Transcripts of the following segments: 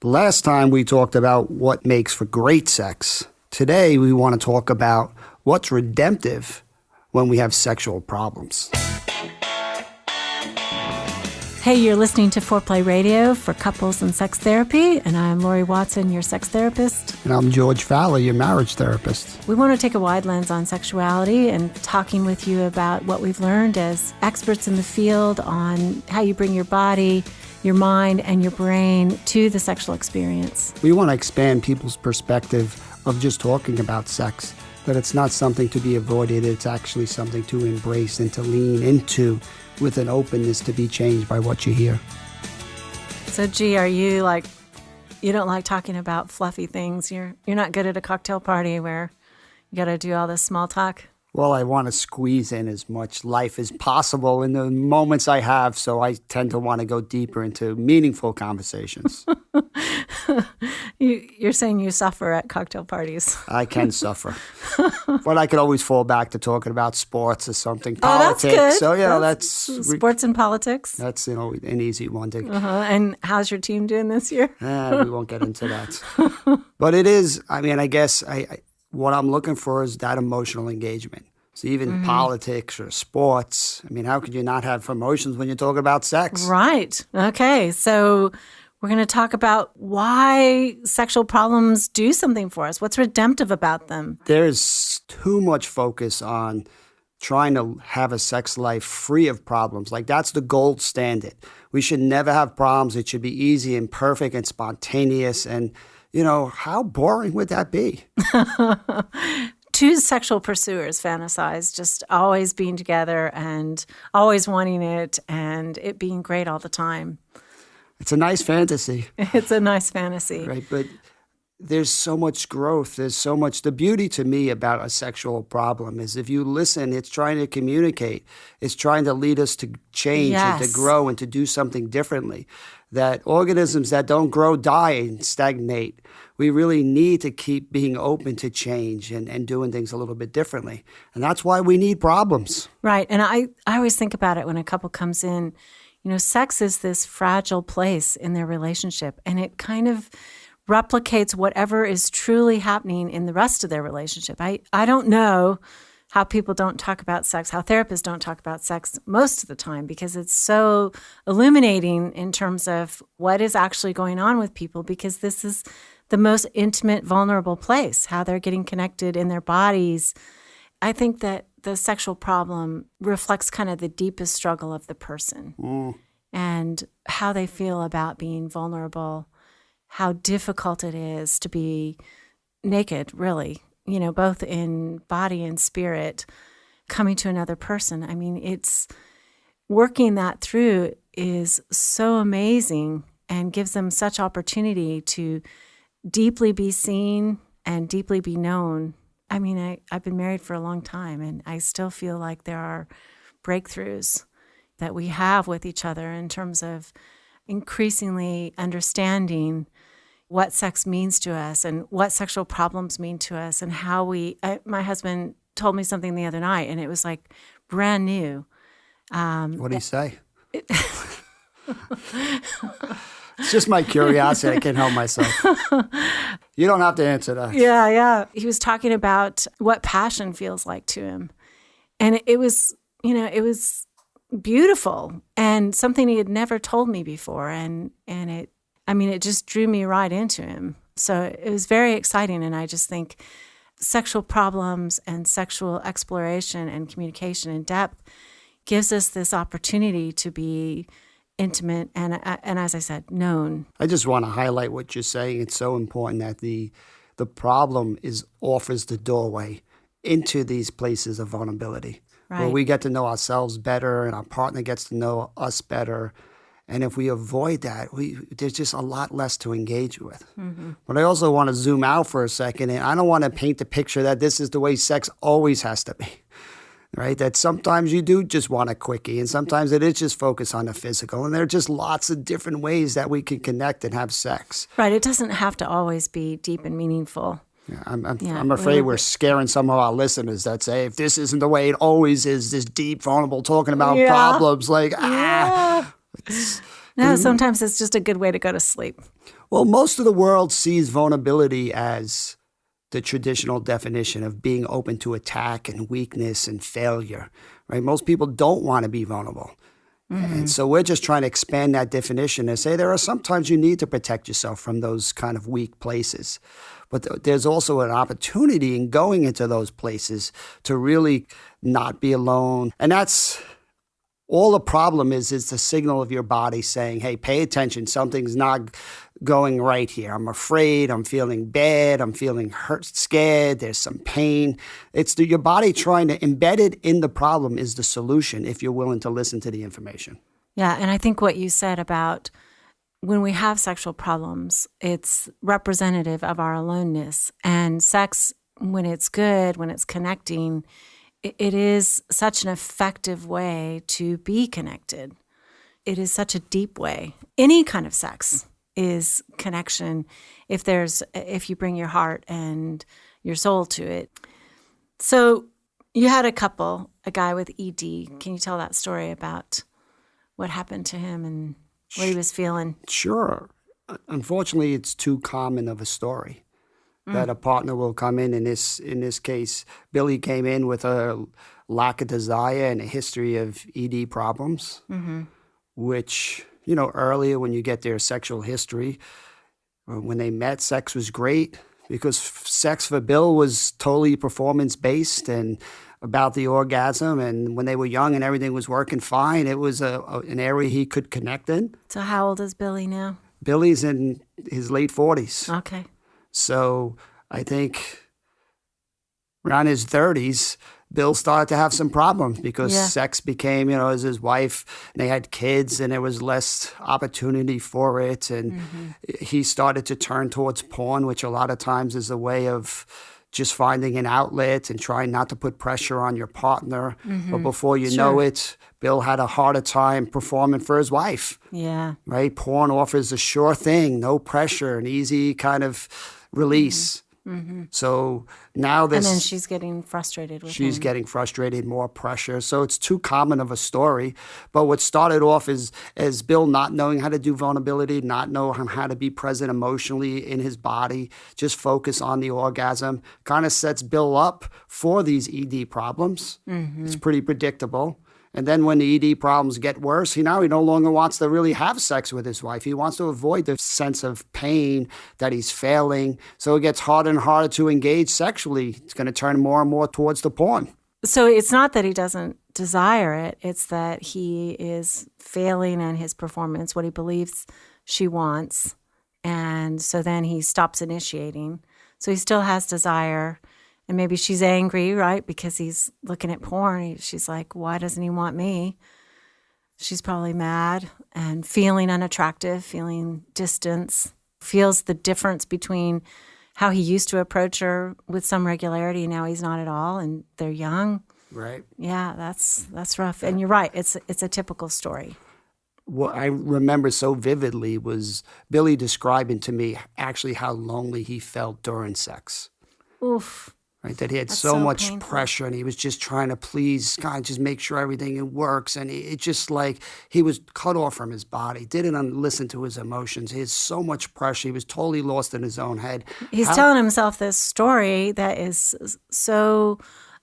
Last time we talked about what makes for great sex. Today we want to talk about what's redemptive when we have sexual problems. Hey, you're listening to Foreplay Radio for Couples and Sex Therapy, and I'm Laurie Watson, your sex therapist. And I'm George Fowler, your marriage therapist. We want to take a wide lens on sexuality and talking with you about what we've learned as experts in the field on how you bring your body, your mind, and your brain to the sexual experience. We want to expand people's perspective of just talking about sex, that it's not something to be avoided, it's actually something to embrace and to lean into with an openness to be changed by what you hear. So, G, are you like, you don't like talking about fluffy things? You're not good at a cocktail party where you got to do all this small talk? Well, I want to squeeze in as much life as possible in the moments I have, so I tend to want to go deeper into meaningful conversations. You're saying you suffer at cocktail parties. I can suffer. But I could always fall back to talking about sports or something, politics. Politics. That's good. So, that's sports and politics. That's, an easy one to... And how's your team doing this year? We won't get into that. But it is, I guess what I'm looking for is that emotional engagement. So even politics or sports, how could you not have emotions when you're talking about sex? Right. Okay. So we're going to talk about why sexual problems do something for us. What's redemptive about them? There's too much focus on trying to have a sex life free of problems. Like, that's the gold standard. We should never have problems. It should be easy and perfect and spontaneous. And, how boring would that be? Two sexual pursuers fantasize just always being together and always wanting it and it being great all the time. It's a nice fantasy. It's a nice fantasy. Right, but there's so much growth. There's so much. The beauty to me about a sexual problem is if you listen, it's trying to communicate. It's trying to lead us to change and to grow and to do something differently. That organisms that don't grow die and stagnate. We really need to keep being open to change and doing things a little bit differently. And that's why we need problems. Right. And I always think about it when a couple comes in. Sex is this fragile place in their relationship, and it kind of replicates whatever is truly happening in the rest of their relationship. I don't know how people don't talk about sex, how therapists don't talk about sex most of the time, because it's so illuminating in terms of what is actually going on with people, because this is the most intimate, vulnerable place, how they're getting connected in their bodies. I think that the sexual problem reflects kind of the deepest struggle of the person and how they feel about being vulnerable, how difficult it is to be naked, really, both in body and spirit, coming to another person. It's working that through is so amazing and gives them such opportunity to deeply be seen and deeply be known. I've been married for a long time, and I still feel like there are breakthroughs that we have with each other in terms of increasingly understanding what sex means to us and what sexual problems mean to us and how my husband told me something the other night, and it was like brand new. What did he say? It's just my curiosity. I can't help myself. You don't have to answer that. Yeah. He was talking about what passion feels like to him. And it was beautiful and something he had never told me before. And it just drew me right into him. So it was very exciting. And I just think sexual problems and sexual exploration and communication in depth gives us this opportunity to be intimate and as I said, known. I just want to highlight what you're saying. It's so important that the problem offers the doorway into these places of vulnerability, right, where we get to know ourselves better and our partner gets to know us better. And if we avoid that, there's just a lot less to engage with. Mm-hmm. But I also want to zoom out for a second, and I don't want to paint the picture that this is the way sex always has to be. Right? That sometimes you do just want a quickie, and sometimes it is just focused on the physical. And there are just lots of different ways that we can connect and have sex. Right. It doesn't have to always be deep and meaningful. Yeah, I'm afraid we're scaring some of our listeners that say, if this isn't the way it always is, this deep, vulnerable, talking about problems, No, sometimes it's just a good way to go to sleep. Well, most of the world sees vulnerability as the traditional definition of being open to attack and weakness and failure, right? Most people don't want to be vulnerable. And so we're just trying to expand that definition and say there are sometimes you need to protect yourself from those kind of weak places. But there's also an opportunity in going into those places to really not be alone. And that's all the problem is the signal of your body saying, hey, pay attention. Something's not going right here. I'm afraid. I'm feeling bad. I'm feeling hurt, scared. There's some pain. It's your body trying to embedded in the problem is the solution if you're willing to listen to the information. Yeah, and I think what you said about when we have sexual problems, it's representative of our aloneness. And sex, when it's good, when it's connecting, it is such an effective way to be connected. It is such a deep way. Any kind of sex is connection if you bring your heart and your soul to it. So you had a guy with ED. Can you tell that story about what happened to him and what he was feeling? Sure. Unfortunately, it's too common of a story that a partner will come in this case, Billy came in with a lack of desire and a history of ED problems, which, earlier when you get their sexual history, when they met, sex was great because sex for Bill was totally performance-based and about the orgasm. And when they were young and everything was working fine, it was an area he could connect in. So how old is Billy now? Billy's in his late 40s. Okay. So I think around his 30s, Bill started to have some problems because sex became, as his wife, and they had kids, and there was less opportunity for it. And he started to turn towards porn, which a lot of times is a way of just finding an outlet and trying not to put pressure on your partner. But before you know it, Bill had a harder time performing for his wife. Yeah. Right? Porn offers a sure thing, no pressure, an easy kind of release. So now this... And then she's getting frustrated with him. She's getting frustrated, more pressure. So it's too common of a story. But what started off as Bill not knowing how to do vulnerability, not knowing how to be present emotionally in his body, just focus on the orgasm, kind of sets Bill up for these ED problems. It's pretty predictable. And then when the ED problems get worse, he no longer wants to really have sex with his wife. He wants to avoid the sense of pain that he's failing. So it gets harder and harder to engage sexually. It's going to turn more and more towards the porn. So it's not that he doesn't desire it. It's that he is failing in his performance, what he believes she wants. And so then he stops initiating. So he still has desire. And maybe she's angry, right? Because he's looking at porn. She's like, why doesn't he want me? She's probably mad and feeling unattractive, feeling distance, feels the difference between how he used to approach her with some regularity and now he's not at all, and they're young. Right. Yeah, that's rough. And you're right. It's a typical story. What I remember so vividly was Billy describing to me actually how lonely he felt during sex. Oof. Right, that he had That's so much painful. pressure and he was just trying to please God, just make sure everything works. And it just like he was cut off from his body, didn't listen to his emotions. He had so much pressure. He was totally lost in his own head. He's telling himself this story that is so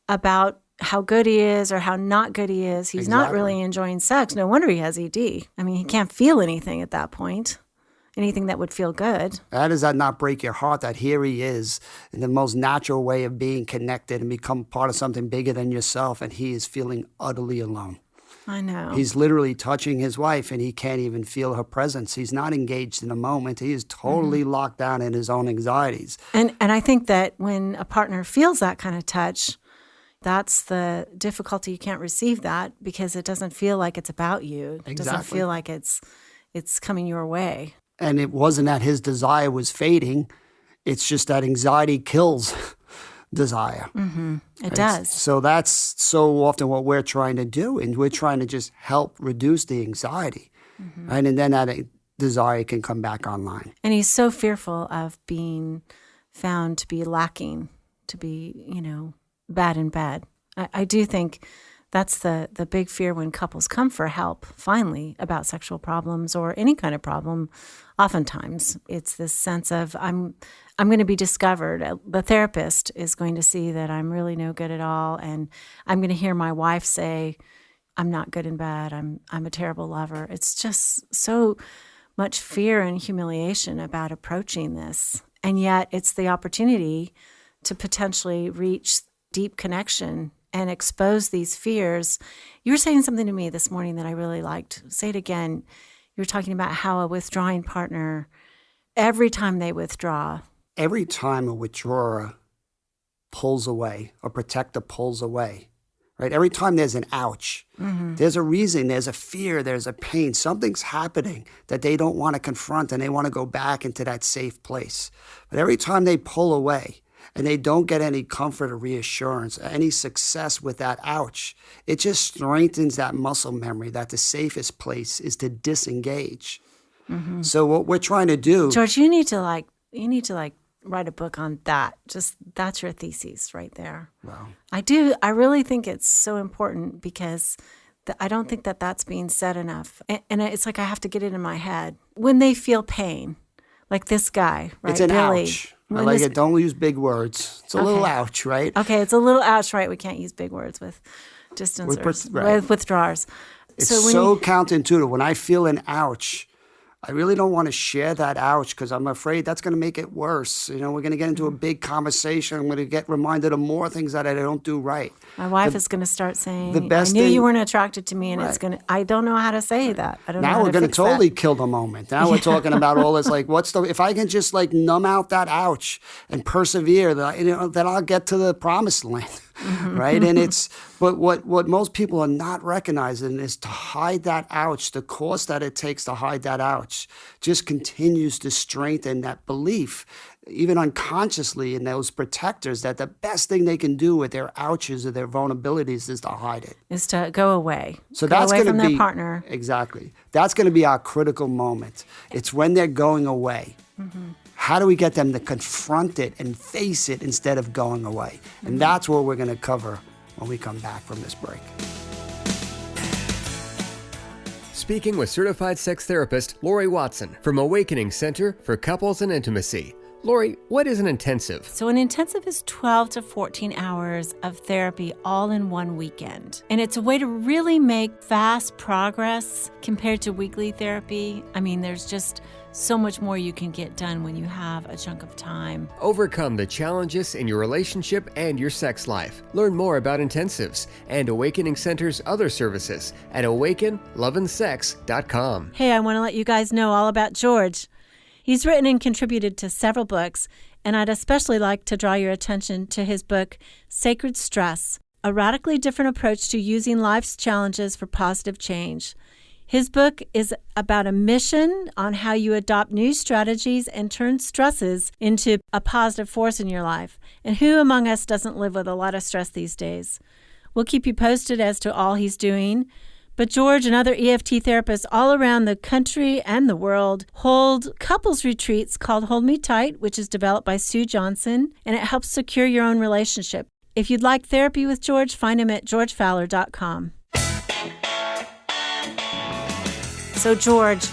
about how good he is or how not good he is. He's not really enjoying sex. No wonder he has ED. I mean, he can't feel anything at that point. Anything that would feel good. How does that not break your heart that here he is in the most natural way of being connected and become part of something bigger than yourself, and he is feeling utterly alone? I know. He's literally touching his wife and he can't even feel her presence. He's not engaged in the moment. He is totally locked down in his own anxieties. And I think that when a partner feels that kind of touch, that's the difficulty. You can't receive that because it doesn't feel like it's about you. It doesn't feel like it's coming your way. And it wasn't that his desire was fading. It's just that anxiety kills desire. It does. So that's so often what we're trying to do. And we're trying to just help reduce the anxiety. Right? And then that desire can come back online. And he's so fearful of being found to be lacking, to be, bad in bed. I do think That's the big fear when couples come for help, finally, about sexual problems or any kind of problem. Oftentimes, it's this sense of, I'm going to be discovered. The therapist is going to see that I'm really no good at all, and I'm going to hear my wife say, I'm not good in bed, I'm a terrible lover. It's just so much fear and humiliation about approaching this. And yet, it's the opportunity to potentially reach deep connection and expose these fears. You were saying something to me this morning that I really liked. Say it again. You were talking about how a withdrawing partner, every time they withdraw. Every time a withdrawer pulls away, a protector pulls away, right? Every time there's an ouch, there's a reason, there's a fear, there's a pain. Something's happening that they don't want to confront, and they want to go back into that safe place. But every time they pull away, and they don't get any comfort or reassurance, any success with that ouch, it just strengthens that muscle memory that the safest place is to disengage. So what we're trying to do, George, you need to write a book on that. Just that's your thesis right there. Wow. I really think it's so important because I don't think that that's being said enough. And it's like I have to get it in my head. When they feel pain, like this guy, right? It's an Billy. ouch. I like it. Don't use big words. It's a little ouch, right? Okay, it's a little ouch, right? We can't use big words with distancers, with withdrawers. It's so counterintuitive. When I feel an ouch, I really don't want to share that ouch because I'm afraid that's going to make it worse. We're going to get into a big conversation. I'm going to get reminded of more things that I don't do right. My wife is going to start saying, I knew you weren't attracted to me, and I don't know how to say that. I don't know how to fix that. Now we're going to totally kill the moment. Now we're talking about all this, like, if I can just like numb out that ouch and persevere, then I'll get to the promised land. Right? And but what most people are not recognizing is to hide that ouch, the cost that it takes to hide that ouch just continues to strengthen that belief, even unconsciously, in those protectors, that the best thing they can do with their ouches or their vulnerabilities is to hide it. Is to go away. So go that's away going from to be their partner. Exactly. That's going to be our critical moment. It's when they're going away. How do we get them to confront it and face it instead of going away? And that's what we're going to cover when we come back from this break. Speaking with certified sex therapist Laurie Watson from Awakening Center for Couples and Intimacy. Laurie, what is an intensive? So an intensive is 12 to 14 hours of therapy all in one weekend. And it's a way to really make fast progress compared to weekly therapy. I mean, there's just so much more you can get done when you have a chunk of time. Overcome the challenges in your relationship and your sex life. Learn more about intensives and Awakening Center's other services at awakenloveandsex.com. Hey, I want to let you guys know all about George. He's written and contributed to several books, and I'd especially like to draw your attention to his book, Sacred Stress, a radically different approach to using life's challenges for positive change. His book is about a mission on how you adopt new strategies and turn stresses into a positive force in your life. And who among us doesn't live with a lot of stress these days? We'll keep you posted as to all he's doing. But George and other EFT therapists all around the country and the world hold couples retreats called Hold Me Tight, which is developed by Sue Johnson, and it helps secure your own relationship. If you'd like therapy with George, find him at georgefowler.com. So George,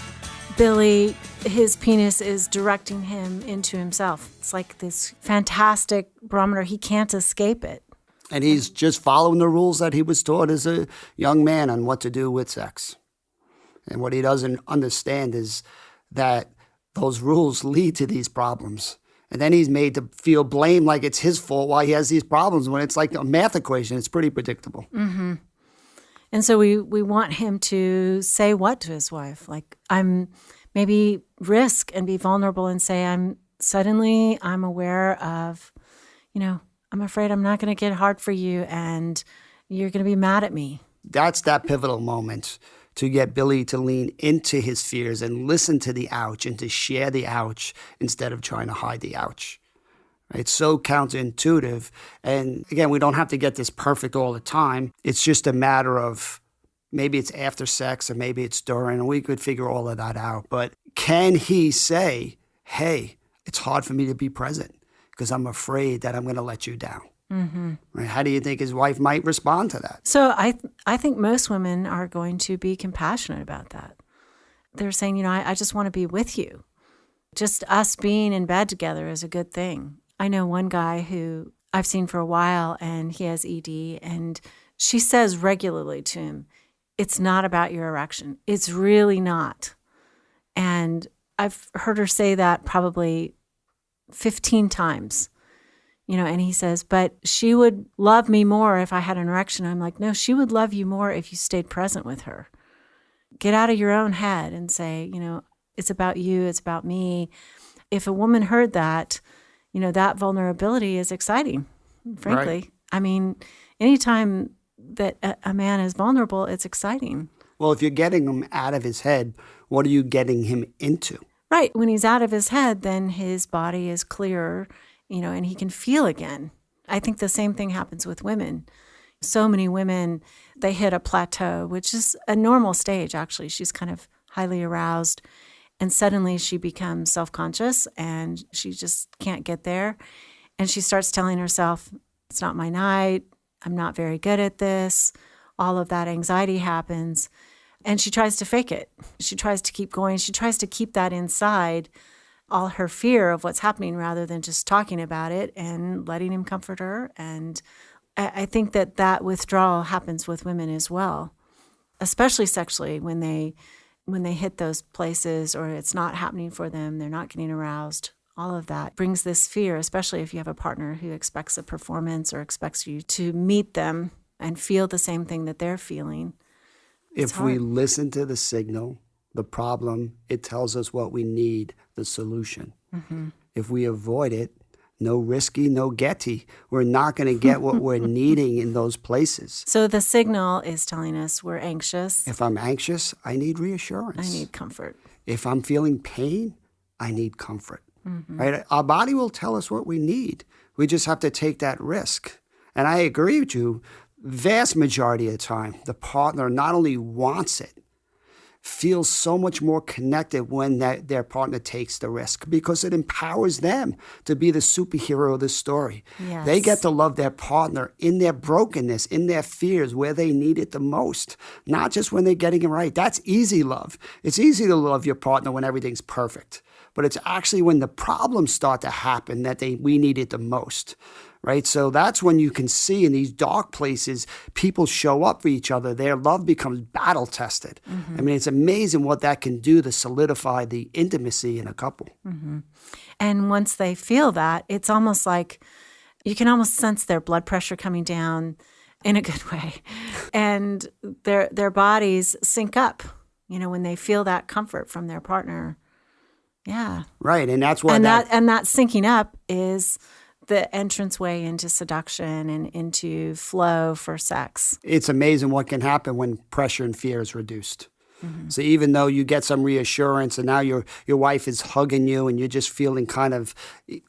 Billy, his penis is directing him into himself. It's like this fantastic barometer. He can't escape it. And he's just following the rules that he was taught as a young man on what to do with sex. And what he doesn't understand is that those rules lead to these problems. And then he's made to feel blame like it's his fault why he has these problems, when it's like a math equation. It's pretty predictable. Mm-hmm. And so we want him to say what to his wife? Like, I'm maybe risk and be vulnerable and say, I'm aware of, I'm afraid I'm not going to get hard for you and you're going to be mad at me. That's that pivotal moment to get Billy to lean into his fears and listen to the ouch and to share the ouch instead of trying to hide the ouch. It's so counterintuitive. And again, we don't have to get this perfect all the time. It's just a matter of maybe it's after sex or maybe it's during, and we could figure all of that out. But can he say, hey, it's hard for me to be present because I'm afraid that I'm going to let you down? Right? How do you think his wife might respond to that? So I think most women are going to be compassionate about that. They're saying, I just want to be with you. Just us being in bed together is a good thing. I know one guy who I've seen for a while, and he has ED, and she says regularly to him, it's not about your erection. It's really not. And I've heard her say that probably 15 times, and he says, but she would love me more if I had an erection. I'm like, no, she would love you more if you stayed present with her. Get out of your own head and say, it's about you, it's about me. If a woman heard that, that vulnerability is exciting, frankly. Right. I mean, anytime that a man is vulnerable, it's exciting. Well, if you're getting him out of his head, what are you getting him into? Right. When he's out of his head, then his body is clearer, and he can feel again. I think the same thing happens with women. So many women, they hit a plateau, which is a normal stage, actually. She's kind of highly aroused, and suddenly she becomes self-conscious, and she just can't get there. And she starts telling herself, it's not my night, I'm not very good at this. All of that anxiety happens. And she tries to fake it. She tries to keep going. She tries to keep that inside, all her fear of what's happening, rather than just talking about it and letting him comfort her. And I think that withdrawal happens with women as well, especially sexually, when they hit those places or it's not happening for them, they're not getting aroused. All of that brings this fear, especially if you have a partner who expects a performance or expects you to meet them and feel the same thing that they're feeling. If we listen to the signal, the problem, it tells us what we need, the solution. If we avoid it, no risky, no getty. We're not going to get what we're needing in those places. So the signal is telling us we're anxious. If I'm anxious, I need reassurance. I need comfort. If I'm feeling pain, I need comfort. Right? Our body will tell us what we need. We just have to take that risk. And I agree with you. Vast majority of the time, the partner not only wants it, feels so much more connected when their partner takes the risk, because it empowers them to be the superhero of the story. Yes. They get to love their partner in their brokenness, in their fears, where they need it the most, not just when they're getting it right. That's easy love. It's easy to love your partner when everything's perfect, but it's actually when the problems start to happen that we need it the most. Right? So that's when you can see in these dark places, people show up for each other. Their love becomes battle tested. I mean, it's amazing what that can do to solidify the intimacy in a couple. And once they feel that, it's almost like you can almost sense their blood pressure coming down in a good way. And their bodies sync up, when they feel that comfort from their partner. Yeah. Right. And that's why that syncing up is the entranceway into seduction and into flow for sex. It's amazing what can happen when pressure and fear is reduced. So even though you get some reassurance and now your wife is hugging you and you're just feeling kind of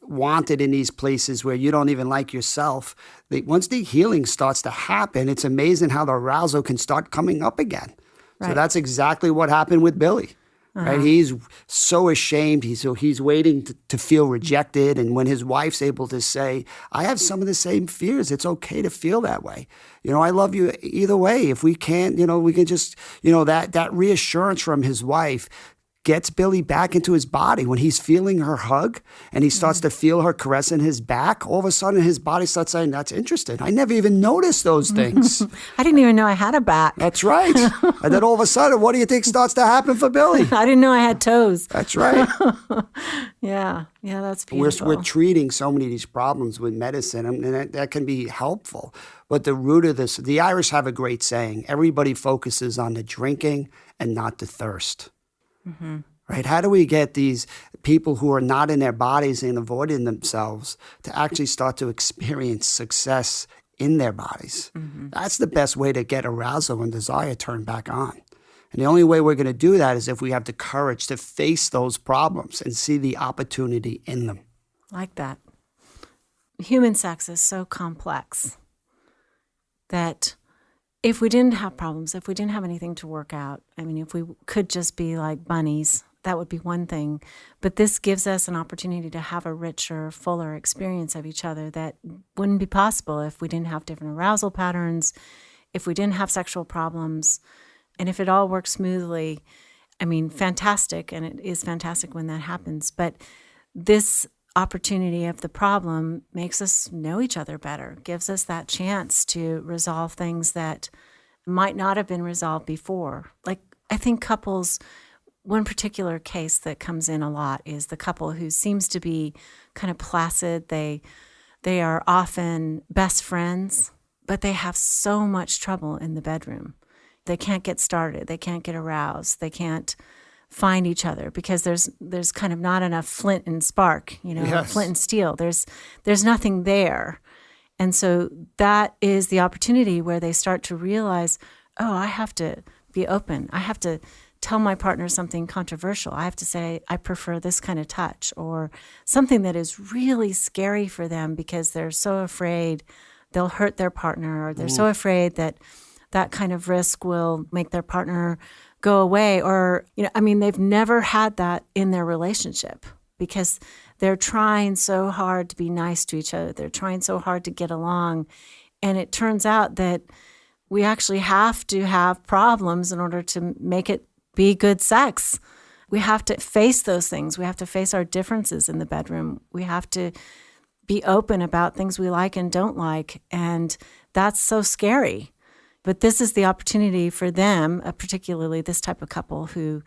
wanted in these places where you don't even like yourself, once the healing starts to happen, it's amazing how the arousal can start coming up again. Right. So that's exactly what happened with Billy. Right? He's so ashamed. He's waiting to feel rejected. And when his wife's able to say, I have some of the same fears. It's okay to feel that way. I love you either way. If we can't, we can just, that reassurance from his wife gets Billy back into his body. When he's feeling her hug and he starts to feel her caressing his back, all of a sudden his body starts saying, that's interesting. I never even noticed those things. I didn't even know I had a back. That's right. And then all of a sudden, what do you think starts to happen for Billy? I didn't know I had toes. That's right. Yeah, that's beautiful. We're treating so many of these problems with medicine, and that can be helpful. But the root of this, the Irish have a great saying, everybody focuses on the drinking and not the thirst. Right? How do we get these people who are not in their bodies and avoiding themselves to actually start to experience success in their bodies? That's the best way to get arousal and desire turned back on. And the only way we're going to do that is if we have the courage to face those problems and see the opportunity in them. Like that. Human sex is so complex that if we didn't have problems, if we didn't have anything to work out, if we could just be like bunnies that would be one thing. But this gives us an opportunity to have a richer, fuller experience of each other that wouldn't be possible if we didn't have different arousal patterns, if we didn't have sexual problems, and if it all works smoothly. I mean, fantastic, and it is fantastic when that happens. But this opportunity of the problem makes us know each other better, gives us that chance to resolve things that might not have been resolved before. Like, I think couples, one particular case that comes in a lot is the couple who seems to be kind of placid. They are often best friends, but they have so much trouble in the bedroom. They can't get started. They can't get aroused. They can't find each other because there's kind of not enough flint and spark, Yes. flint and steel. There's nothing there. And so that is the opportunity where they start to realize, oh, I have to be open. I have to tell my partner something controversial. I have to say, I prefer this kind of touch, or something that is really scary for them because they're so afraid they'll hurt their partner, or they're so afraid that that kind of risk will make their partner go away. Or, they've never had that in their relationship because they're trying so hard to be nice to each other. They're trying so hard to get along. And it turns out that we actually have to have problems in order to make it be good sex. We have to face those things. We have to face our differences in the bedroom. We have to be open about things we like and don't like. And that's so scary. But this is the opportunity for them, particularly this type of couple who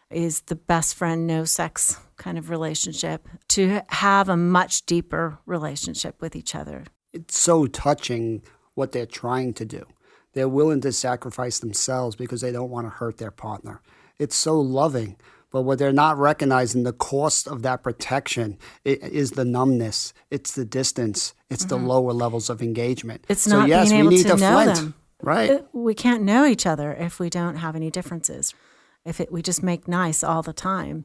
is the best friend, no sex kind of relationship, to have a much deeper relationship with each other. It's so touching what they're trying to do. They're willing to sacrifice themselves because they don't want to hurt their partner. It's so loving. But what they're not recognizing, the cost of that protection is the numbness. It's the distance. It's the lower levels of engagement. It's not being able to know them. Right. We can't know each other if we don't have any differences, we just make nice all the time.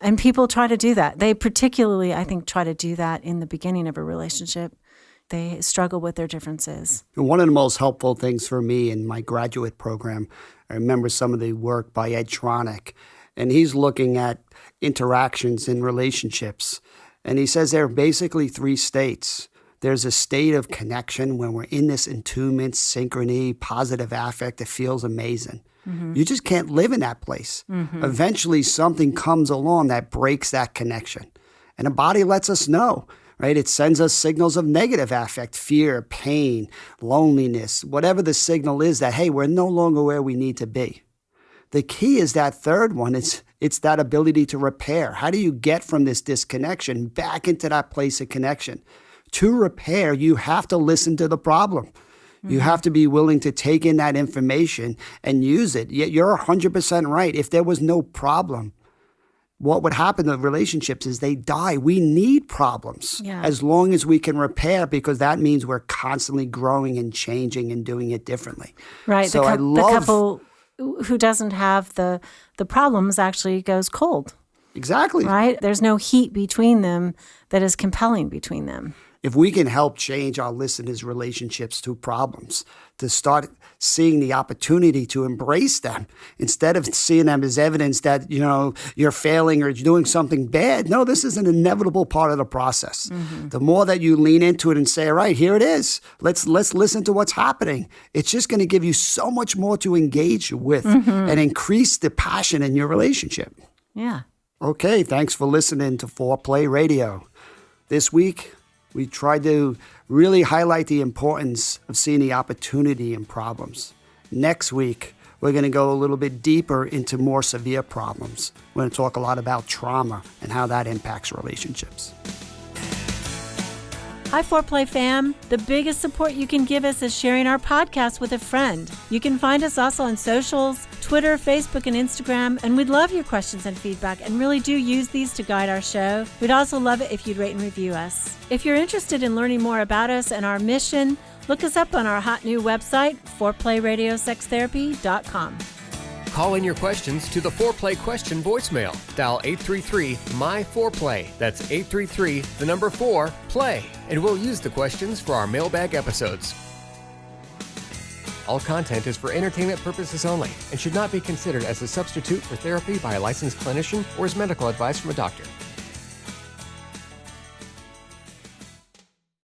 And people try to do that. They particularly, I think, try to do that in the beginning of a relationship. They struggle with their differences. And one of the most helpful things for me in my graduate program, I remember some of the work by Ed Tronick, and he's looking at interactions in relationships. And he says there are basically 3 states. There's a state of connection when we're in this attunement, synchrony, positive affect that feels amazing. Mm-hmm. You just can't live in that place. Mm-hmm. Eventually, something comes along that breaks that connection. And the body lets us know, right? It sends us signals of negative affect, fear, pain, loneliness, whatever the signal is that, hey, we're no longer where we need to be. The key is that third one. It's that ability to repair. How do you get from this disconnection back into that place of connection? To repair, you have to listen to the problem. You have to be willing to take in that information and use it. Yet you're 100% right. If there was no problem, what would happen to relationships is they die. We need problems as long as we can repair, because that means we're constantly growing and changing and doing it differently. Right. So the couple who doesn't have the problems actually goes cold. Exactly. Right? There's no heat between them that is compelling between them. If we can help change our listeners' relationships to problems, to start seeing the opportunity to embrace them instead of seeing them as evidence that, you're failing or you're doing something bad. No, this is an inevitable part of the process. Mm-hmm. The more that you lean into it and say, all right, here it is. Let's listen to what's happening. It's just going to give you so much more to engage with and increase the passion in your relationship. Yeah. Okay, thanks for listening to Foreplay Radio. This week, we tried to really highlight the importance of seeing the opportunity in problems. Next week, we're going to go a little bit deeper into more severe problems. We're going to talk a lot about trauma and how that impacts relationships. Hi, Foreplay fam. The biggest support you can give us is sharing our podcast with a friend. You can find us also on socials, Twitter, Facebook, and Instagram, and we'd love your questions and feedback and really do use these to guide our show. We'd also love it if you'd rate and review us. If you're interested in learning more about us and our mission, look us up on our hot new website, foreplayRadiosextherapy.com. Call in your questions to the Foreplay question voicemail. Dial 833-MY-4PLAY. That's 833-4-PLAY. And we'll use the questions for our mailbag episodes. All content is for entertainment purposes only and should not be considered as a substitute for therapy by a licensed clinician or as medical advice from a doctor.